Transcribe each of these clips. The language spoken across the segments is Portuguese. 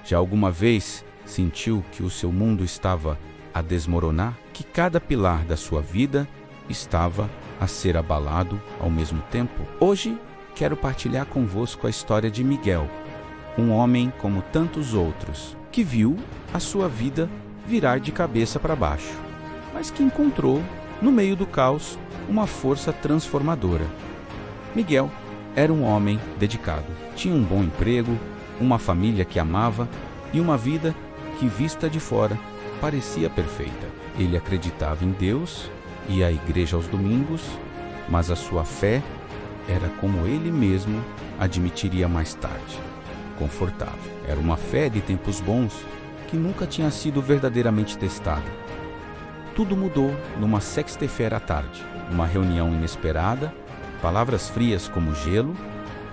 Já alguma vez sentiu que o seu mundo estava a desmoronar? Que cada pilar da sua vida estava a ser abalado ao mesmo tempo? Hoje quero partilhar convosco a história de Miguel, um homem como tantos outros, que viu a sua vida virar de cabeça para baixo, mas que encontrou, no meio do caos, uma força transformadora. Miguel era um homem dedicado. Tinha um bom emprego, uma família que amava e uma vida que, vista de fora, parecia perfeita. Ele acreditava em Deus, ia à igreja aos domingos, mas a sua fé era, como ele mesmo admitiria mais tarde, confortável. Era uma fé de tempos bons que nunca tinha sido verdadeiramente testada. Tudo mudou numa sexta-feira à tarde, uma reunião inesperada, palavras frias como gelo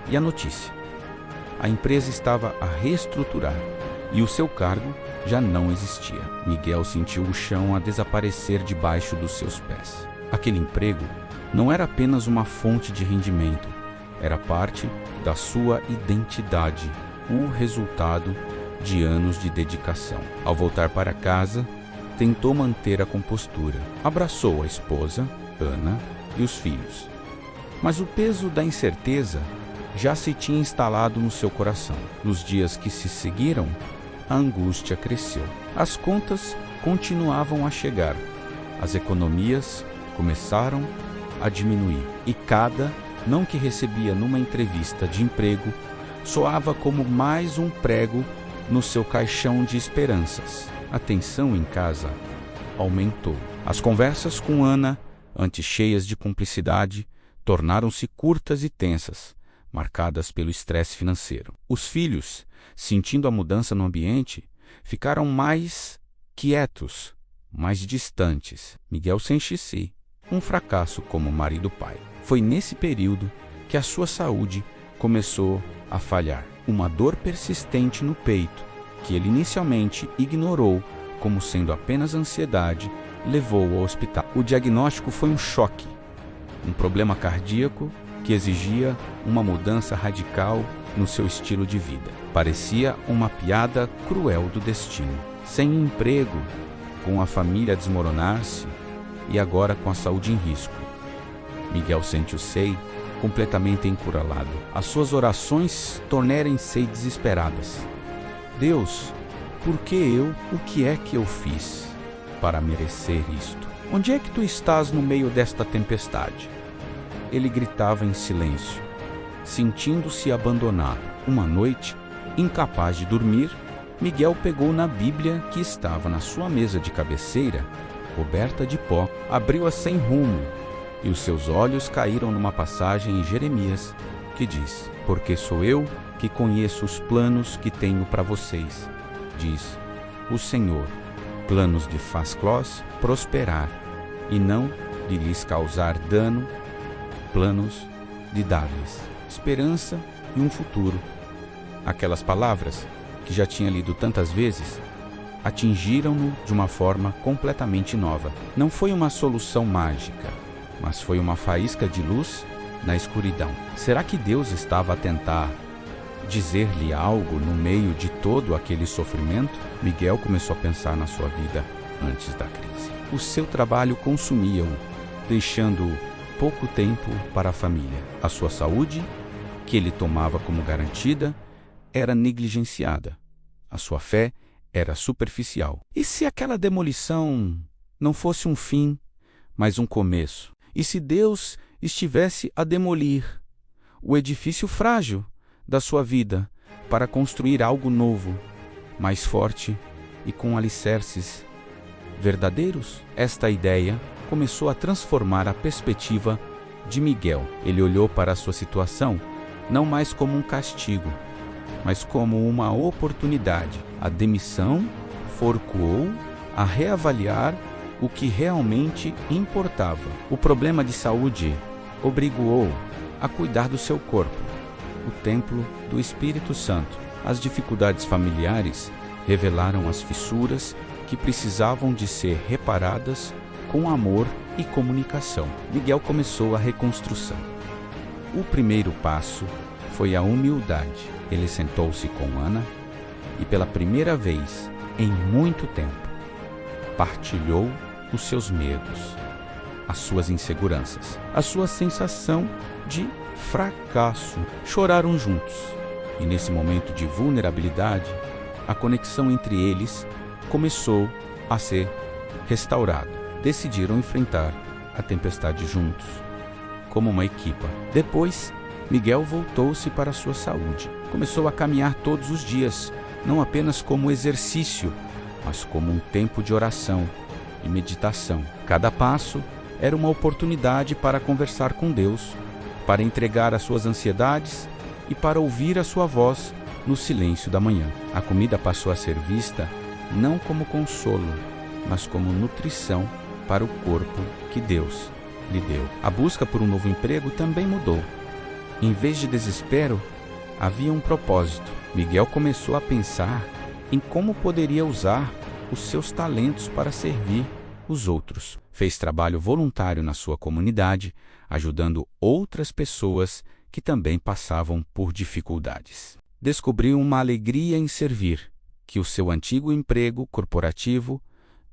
e a notícia. A empresa estava a reestruturar e o seu cargo já não existia. Miguel sentiu o chão a desaparecer debaixo dos seus pés. Aquele emprego não era apenas uma fonte de rendimento, era parte da sua identidade, o resultado de anos de dedicação. Ao voltar para casa, tentou manter a compostura. Abraçou a esposa, Ana, e os filhos. Mas o peso da incerteza já se tinha instalado no seu coração. Nos dias que se seguiram, a angústia cresceu. As contas continuavam a chegar. As economias começaram a diminuir. E cada não que recebia numa entrevista de emprego soava como mais um prego no seu caixão de esperanças. A tensão em casa aumentou. As conversas com Ana, antes cheias de cumplicidade, tornaram-se curtas e tensas, marcadas pelo estresse financeiro. Os filhos, sentindo a mudança no ambiente, ficaram mais quietos, mais distantes. Miguel sente-se um fracasso como marido e pai. Foi nesse período que a sua saúde começou a falhar. Uma dor persistente no peito, que ele inicialmente ignorou como sendo apenas ansiedade, levou ao hospital. O diagnóstico foi um choque, um problema cardíaco que exigia uma mudança radical no seu estilo de vida. Parecia uma piada cruel do destino. Sem emprego, com a família a desmoronar-se e agora com a saúde em risco. Miguel sente-se completamente encurralado. As suas orações tornaram-se desesperadas. Deus, por que eu? O que é que eu fiz para merecer isto? Onde é que tu estás no meio desta tempestade? Ele gritava em silêncio, sentindo-se abandonado. Uma noite, incapaz de dormir, Miguel pegou na Bíblia que estava na sua mesa de cabeceira, coberta de pó, abriu-a sem rumo, e os seus olhos caíram numa passagem em Jeremias que diz: porque sou eu que conheço os planos que tenho para vocês, diz o Senhor, planos de faz-los prosperar, e não de lhes causar dano, planos de dar-lhes esperança e um futuro. Aquelas palavras, que já tinha lido tantas vezes, atingiram-no de uma forma completamente nova. Não foi uma solução mágica, mas foi uma faísca de luz na escuridão. Será que Deus estava a tentar dizer-lhe algo no meio de todo aquele sofrimento? Miguel começou a pensar na sua vida antes da crise. O seu trabalho consumia-o, deixando pouco tempo para a família. A sua saúde, que ele tomava como garantida, era negligenciada. A sua fé era superficial. E se aquela demolição não fosse um fim, mas um começo? E se Deus estivesse a demolir o edifício frágil da sua vida para construir algo novo, mais forte e com alicerces verdadeiros? Esta ideia começou a transformar a perspectiva de Miguel. Ele olhou para a sua situação não mais como um castigo, mas como uma oportunidade. A demissão forçou a reavaliar o que realmente importava. O problema de saúde obrigou-o a cuidar do seu corpo, o templo do Espírito Santo. As dificuldades familiares revelaram as fissuras que precisavam de ser reparadas com amor e comunicação. Miguel começou a reconstrução. O primeiro passo foi a humildade. Ele sentou-se com Ana e pela primeira vez em muito tempo, partilhou os seus medos, as suas inseguranças, a sua sensação de fracasso. Choraram juntos, e nesse momento de vulnerabilidade, a conexão entre eles começou a ser restaurada. Decidiram enfrentar a tempestade juntos, como uma equipa. Depois, Miguel voltou-se para a sua saúde. Começou a caminhar todos os dias, não apenas como exercício, mas como um tempo de oração e meditação. Cada passo era uma oportunidade para conversar com Deus, para entregar as suas ansiedades e para ouvir a sua voz no silêncio da manhã. A comida passou a ser vista não como consolo, mas como nutrição para o corpo que Deus lhe deu. A busca por um novo emprego também mudou. Em vez de desespero, havia um propósito. Miguel começou a pensar em como poderia usar os seus talentos para servir os outros. Fez trabalho voluntário na sua comunidade, ajudando outras pessoas que também passavam por dificuldades. Descobriu uma alegria em servir, que o seu antigo emprego corporativo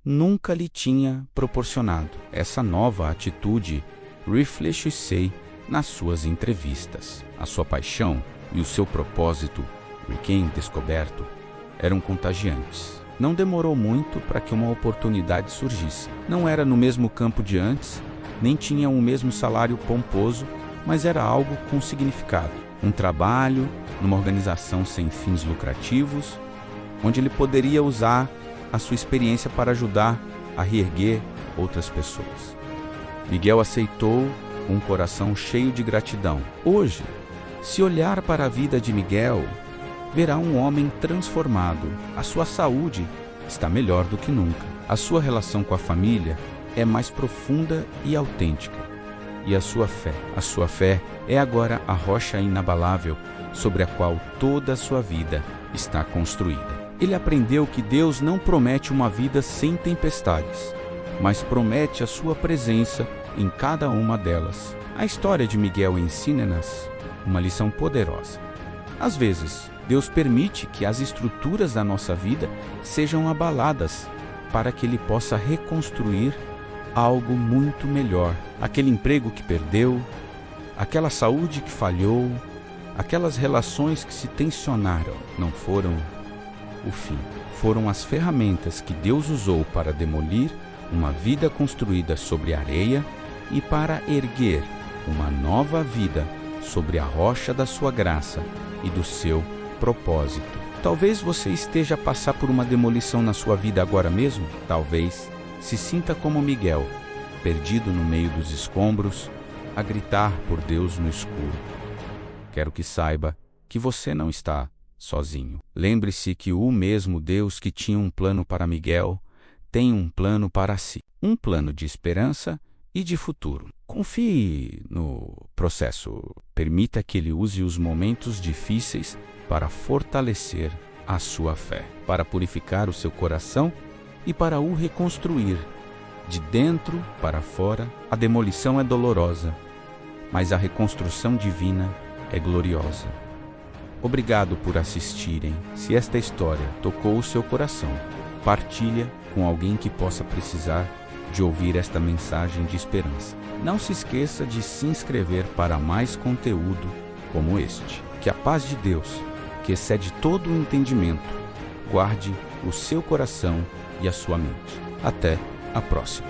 nunca lhe tinha proporcionado. Essa nova atitude refletiu-se nas suas entrevistas. A sua paixão e o seu propósito, recém-descoberto, eram contagiantes. Não demorou muito para que uma oportunidade surgisse. Não era no mesmo campo de antes, nem tinha o mesmo salário pomposo, mas era algo com significado. Um trabalho numa organização sem fins lucrativos, onde ele poderia usar a sua experiência para ajudar a reerguer outras pessoas. Miguel aceitou com um coração cheio de gratidão. Hoje, se olhar para a vida de Miguel, verá um homem transformado. A sua saúde está melhor do que nunca. A sua relação com a família é mais profunda e autêntica. E a sua fé é agora a rocha inabalável sobre a qual toda a sua vida está construída. Ele aprendeu que Deus não promete uma vida sem tempestades, mas promete a sua presença em cada uma delas. A história de Miguel ensina-nos uma lição poderosa. Às vezes, Deus permite que as estruturas da nossa vida sejam abaladas para que Ele possa reconstruir algo muito melhor. Aquele emprego que perdeu, aquela saúde que falhou, aquelas relações que se tensionaram, não foram o fim. Foram as ferramentas que Deus usou para demolir uma vida construída sobre areia e para erguer uma nova vida sobre a rocha da sua graça e do seu propósito. Talvez você esteja a passar por uma demolição na sua vida agora mesmo. Talvez se sinta como Miguel, perdido no meio dos escombros, a gritar por Deus no escuro. Quero que saiba que você não está sozinho. Lembre-se que o mesmo Deus que tinha um plano para Miguel tem um plano para si, um plano de esperança e de futuro. Confie no processo. Permita que Ele use os momentos difíceis para fortalecer a sua fé, para purificar o seu coração e para o reconstruir. De dentro para fora, a demolição é dolorosa, mas a reconstrução divina é gloriosa. Obrigado por assistirem. Se esta história tocou o seu coração, partilha com alguém que possa precisar de ouvir esta mensagem de esperança. Não se esqueça de se inscrever para mais conteúdo como este. Que a paz de Deus, que excede todo o entendimento, guarde o seu coração e a sua mente. Até a próxima.